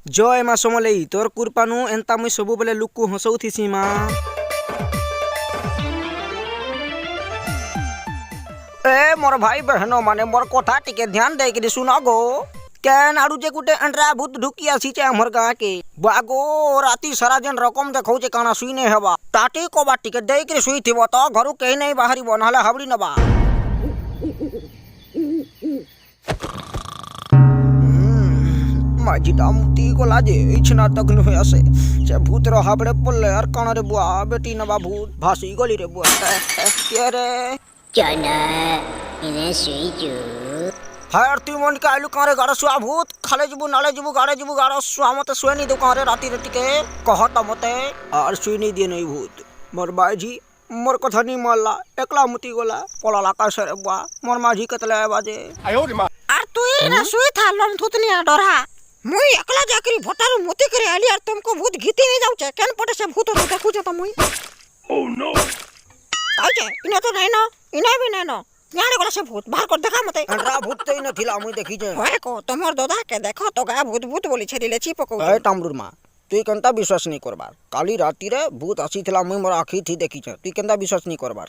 जय माँ समलेई तोर कृपानु एंता मुई सबु बेले लुकु हसौथिसी माँ। ए मोर भाई बहनो माने मोर कथा टिके ध्यान दे के सुना गो। केन आडू जे गुटे अंडरा भूत ढुकी आसीचे हमर गाँ के बागो राती सारा जन रकम देखौचे काना सुइने हेबा टाटी कोबा टिके दे के सुई थिबो त घरु केही नहीं बाहरिबो नहले हाबड़ी नबा। माझीटा मुती गोला जे इछना तक नुहे आसे से भूत रो हाबड़े पल्ले और काना रे बुआ बेटी नबा भूत भासी गली रे बुआ के रे चना इने सुइजु हायर ती मन के आलू कारे गाड़ा सुआ भूत खाले जबु नाले जबु गाड़ा सुआ मते सुए नहीं दुकान रे राती रे टिके कहत मते और सुई नहीं दिए नहीं भूत मोर बाजी मोर कथा नहीं मारला एकला मुती गोला पलाला का सरे बुआ मोर माझी कतले बाजे आयो रे मां आर तू ना सुई था लन थुतनी डरा मुई एकला जाकरी भोटारू मोती करे आली यार तुमको भूत घीती नहीं जाऊ छे केन पटे से भूत तो देखु छ त मुई ओह नो काई छे इने तो नहीं न इने भी नहीं न याने गला से भूत बाहर कर देखा मते अंडरा भूत तो न थिला मुई देखी जे होय को तमर दोदा के देखो तो गा भूत भूत बोली छेली ले चिपको ए टामरुर मां तू केनता विश्वास नहीं करबार काली राती रे भूत आसी थिला मुई मोर आखी थी देखी छ तू केनता विश्वास नहीं करबार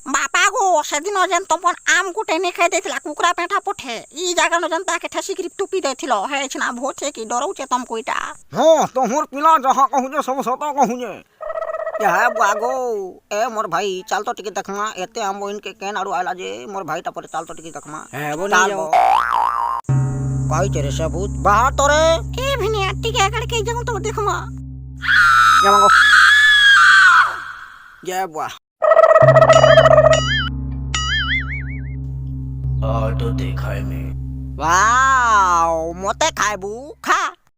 बापा गो सेदिन जन तपन आम गुटे ने खाइ देथिला कुकरा पेठा पठे ई जागा न जनता के ठसी ग्रिप टुपी देथिलो हे छना भूत छे की डरौ छे तुम कोइटा हां तो मोर पिला जहां कहू जे सब सता कहू जे या बागो ए मोर भाई चल तो टिके देखमा एते हम इनके केन आडू आइला जे मोर भाई ता पर चल तो टिके देखमा है वो नहीं जाओ काई चरे से भूत बाहर तोरे ए भिनिया टिके अकड़ के जाऊं तो देखमा या मांगो जय बुआ तो देखा है मैं वाओ मोते खाइबू खा